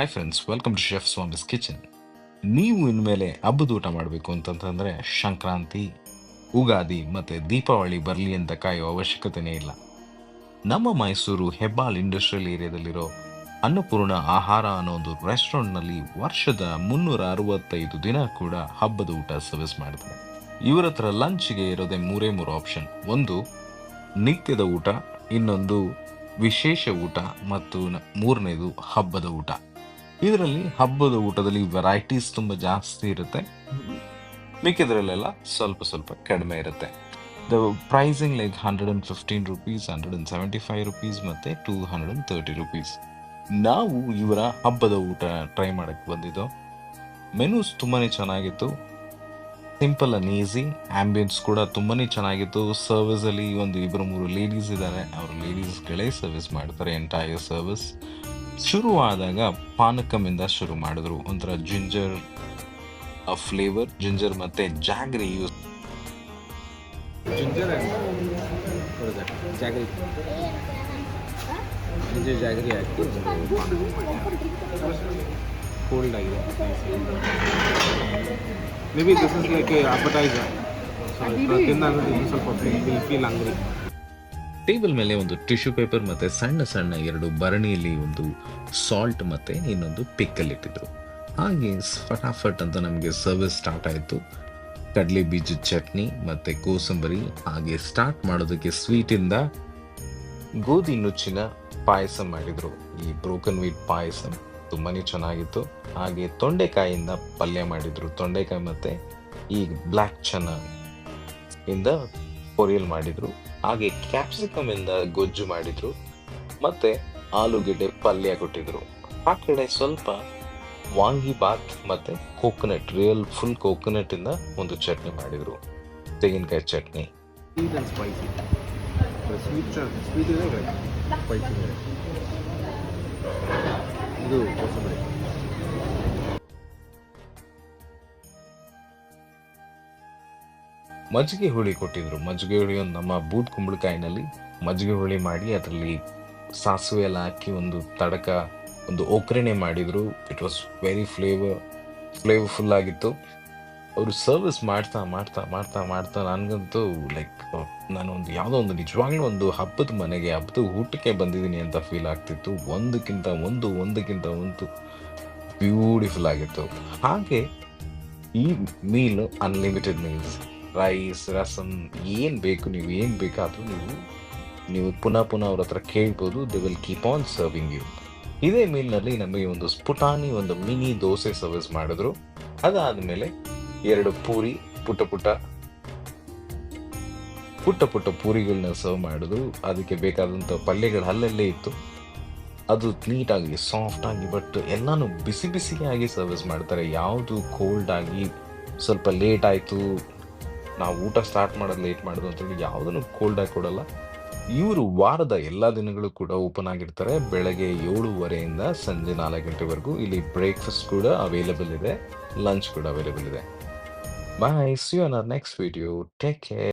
Hi friends, welcome to chef Swami's kitchen. ನೀವು ಇನ್ಮೇಲೆ ಹಬ್ಬದ ಊಟ ಮಾಡಬೇಕು ಅಂತಂತಂದ್ರೆ ಸಂಕ್ರಾಂತಿ, ಉಗಾದಿ ಮತ್ತೆ ದೀಪಾವಳಿ ಬರಲಿ ಅಂತ ಕಾಯುವ ಅವಶ್ಯಕತೆನೇ ಇಲ್ಲ. ನಮ್ಮ ಮೈಸೂರು ಹೆಬ್ಬಾಳ್ ಇಂಡಸ್ಟ್ರಿಯಲ್ ಏರಿಯಾದಲ್ಲಿರೋ ಅನ್ನಪೂರ್ಣ ಆಹಾರ ಅನ್ನೋ ಒಂದು ರೆಸ್ಟೋರೆಂಟ್ನಲ್ಲಿ ವರ್ಷದ 365 ದಿನ ಕೂಡ ಹಬ್ಬದ ಊಟ ಸರ್ವಿಸ್ ಮಾಡ್ತಾರೆ. ಇವರ ಹತ್ರ ಲಂಚ್ಗೆ ಇರೋದೇ ಮೂರೇ ಆಪ್ಷನ್. ಒಂದು ನಿತ್ಯದ ಊಟ, ಇನ್ನೊಂದು ವಿಶೇಷ ಊಟ ಮತ್ತು ಮೂರನೇದು ಹಬ್ಬದ ಊಟ. ಇದರಲ್ಲಿ ಹಬ್ಬದ ಊಟದಲ್ಲಿ ವೆರೈಟೀಸ್ ತುಂಬ ಜಾಸ್ತಿ ಇರುತ್ತೆ, ಮಿಕ್ಕಿದ್ರಲ್ಲೆಲ್ಲ ಸ್ವಲ್ಪ ಸ್ವಲ್ಪ ಕಡಿಮೆ ಇರುತ್ತೆ. The pricing like 115 rupees, 175 rupees ಮತ್ತು 230 ರುಪೀಸ್. ನಾವು ಇವರ ಹಬ್ಬದ ಊಟ ಟ್ರೈ ಮಾಡಕ್ಕೆ ಬಂದಿದ್ದು. ಮೆನೂಸ್ ತುಂಬಾ ಚೆನ್ನಾಗಿತ್ತು, ಸಿಂಪಲ್ ಅಂಡ್ ಈಸಿ. ಆಂಬಿಯನ್ಸ್ ಕೂಡ ತುಂಬಾನೇ ಚೆನ್ನಾಗಿತ್ತು. ಸರ್ವಿಸಲ್ಲಿ ಒಂದು ಇಬ್ಬರು ಮೂರು ಲೇಡೀಸ್ ಇದ್ದಾರೆ, ಅವರು ಲೇಡೀಸ್ಗಳೇ ಸರ್ವಿಸ್ ಮಾಡ್ತಾರೆ ಎಂಟೈರ್ ಸರ್ವಿಸ್. ಶುರುವಾದಾಗ ಪಾನಕಮಿಂದ ಶುರು ಮಾಡಿದ್ರು. ಒಂಥರ ಜಿಂಜರ್ ಫ್ಲೇವರ್, ಜಿಂಜರ್ ಮತ್ತೆ jaggery use. Ginger and what is that? Jaggery. Ginger jaggery ಹಾಕಿ ಕೋಲ್ಡ್ ಆಗಿದೆ. Maybe this is like a appetizer. So ತಿಂದಾಗ ಇದು ಸ್ವಲ್ಪ ಫೀಲ್ ಹಂಗ್ರಿ. ಟೇಬಲ್ ಮೇಲೆ ಒಂದು ಟಿಶ್ಯೂ ಪೇಪರ್ ಮತ್ತೆ ಸಣ್ಣ ಸಣ್ಣ 2 ಭರಣಿಯಲ್ಲಿ ಒಂದು ಸಾಲ್ಟ್ ಮತ್ತೆ ಇನ್ನೊಂದು ಪಿಕ್ಕಲ್ ಇಟ್ಟಿದ್ರು. ಹಾಗೆ ಫಟಾಫಟ್ ಅಂತ ನಮಗೆ ಸರ್ವಿಸ್ ಸ್ಟಾರ್ಟ್ ಆಯಿತು. ಕಡಲೆ ಬೀಜದ ಚಟ್ನಿ ಮತ್ತೆ ಕೋಸಂಬರಿ. ಹಾಗೆ ಸ್ಟಾರ್ಟ್ ಮಾಡೋದಕ್ಕೆ ಸ್ವೀಟಿಂದ ಗೋಧಿ ನುಚ್ಚಿನ ಪಾಯಸ ಮಾಡಿದ್ರು. ಈ ಬ್ರೋಕನ್ ವೀಟ್ ಪಾಯಸ ತುಂಬಾನೇ ಚೆನ್ನಾಗಿತ್ತು. ಹಾಗೆ ತೊಂಡೆಕಾಯಿಯಿಂದ ಪಲ್ಯ ಮಾಡಿದ್ರು. ತೊಂಡೆಕಾಯಿ ಮತ್ತೆ ಈ ಬ್ಲ್ಯಾಕ್ ಚನಾ ಇಂದ ಪೊರಿಯಲ್ ಮಾಡಿದ್ರು. ಹಾಗೆ ಕ್ಯಾಪ್ಸಿಕಮ್ ಇಂದ ಗೊಜ್ಜು ಮಾಡಿದ್ರು ಮತ್ತೆ ಆಲೂಗೆಡ್ಡೆ ಪಲ್ಯ ಕೊಟ್ಟಿದ್ರು. ಆ ಕಡೆ ಸ್ವಲ್ಪ ವಾಂಗಿ ಬಾತ್ ಮತ್ತೆ ಕೋಕೋನಟ್, ರಿಯಲ್ ಫುಲ್ ಕೋಕೋನಟ್ ಇಂದ ಒಂದು ಚಟ್ನಿ ಮಾಡಿದ್ರು, ತೆಂಗಿನಕಾಯಿ chutney. Sweet and spicy. Sweet ಇದೆ, ಸ್ಪೈಸಿ ಇದೆ. ಇದು ಕೋಸಂಬರಿ. ಮಜ್ಜಿಗೆ ಹುಳಿ ಕೊಟ್ಟಿದ್ರು. ಮಜ್ಜಿಗೆ ಹುಳಿ ಒಂದು ನಮ್ಮ ಬೂದ್ ಕುಂಬಳಕಾಯಿನಲ್ಲಿ ಮಜ್ಜಿಗೆ ಹುಳಿ ಮಾಡಿ ಅದರಲ್ಲಿ ಸಾಸಿವೆ ಎಲ್ಲ ಹಾಕಿ ಒಂದು ತಡಕ, ಒಂದು ಒಗ್ಗರಣೆ ಮಾಡಿದ್ರು. ಇಟ್ ವಾಸ್ ವೆರಿ ಫ್ಲೇವರ್ಫುಲ್ ಆಗಿತ್ತು. ಅವರು ಸರ್ವಿಸ್ ಮಾಡ್ತಾ ಮಾಡ್ತಾ ಮಾಡ್ತಾ ಮಾಡ್ತಾ ನನಗಂತೂ ಲೈಕ್ ನಾನೊಂದು ಯಾವುದೋ ಒಂದು ನಿಜವಾಗ್ಲೂ ಒಂದು ಹಬ್ಬದ ಮನೆಗೆ, ಹಬ್ಬದ ಊಟಕ್ಕೆ ಬಂದಿದ್ದೀನಿ ಅಂತ ಫೀಲ್ ಆಗ್ತಿತ್ತು. ಒಂದಕ್ಕಿಂತ ಒಂದು ಬ್ಯೂಟಿಫುಲ್ ಆಗಿತ್ತು. ಹಾಗೆ ಈ meal unlimited meals, rice, rasam, ಏನು ಬೇಕು, ನೀವು ಏನು ಬೇಕಾದರೂ ನೀವು ಪುನಃ ಅವ್ರ ಹತ್ರ ಕೇಳ್ಬೋದು. They will keep on serving you. ಇದೇ ಮೀಲ್ನಲ್ಲಿ ನಮಗೆ ಒಂದು ಸ್ಪುಟಾನಿ, ಒಂದು ಮಿನಿ ದೋಸೆ ಸರ್ವಿಸ್ ಮಾಡಿದ್ರು. ಅದಾದಮೇಲೆ 2 ಪೂರಿ, ಪುಟ್ಟ ಪೂರಿಗಳನ್ನ ಸರ್ವ್ ಮಾಡಿದ್ರು. ಅದಕ್ಕೆ ಬೇಕಾದಂಥ ಪಲ್ಯಗಳು ಅಲ್ಲಲ್ಲೇ ಇತ್ತು. ಅದು ನೀಟಾಗಿ ಸಾಫ್ಟ್ ಆಗಿ, ಬಟ್ ಎಲ್ಲಾನು ಬಿಸಿಗೆ ಆಗಿ ಸರ್ವಿಸ್ ಮಾಡ್ತಾರೆ. ಯಾವುದು ಕೋಲ್ಡ್ ಆಗಿ ಸ್ವಲ್ಪ ಲೇಟ್ ಆಯಿತು, ನಾವು ಊಟ ಸ್ಟಾರ್ಟ್ ಮಾಡೋದು ಲೇಟ್ ಮಾಡೋದು ಅಂತೇಳಿ ಯಾವುದನ್ನು ಕೋಲ್ಡ್ ಆಗಿ ಕೊಡಲ್ಲ. ಇವರು ವಾರದ ಎಲ್ಲ ದಿನಗಳು ಕೂಡ ಓಪನ್ ಆಗಿರ್ತಾರೆ. ಬೆಳಗ್ಗೆ 7:30 ಸಂಜೆ 4 ಗಂಟೆವರೆಗೂ. ಇಲ್ಲಿ ಬ್ರೇಕ್ಫಾಸ್ಟ್ ಕೂಡ ಅವೈಲೇಬಲ್ ಇದೆ, ಲಂಚ್ ಕೂಡ ಅವೈಲೇಬಲ್ ಇದೆ. Bye, see you on our next video. Take care.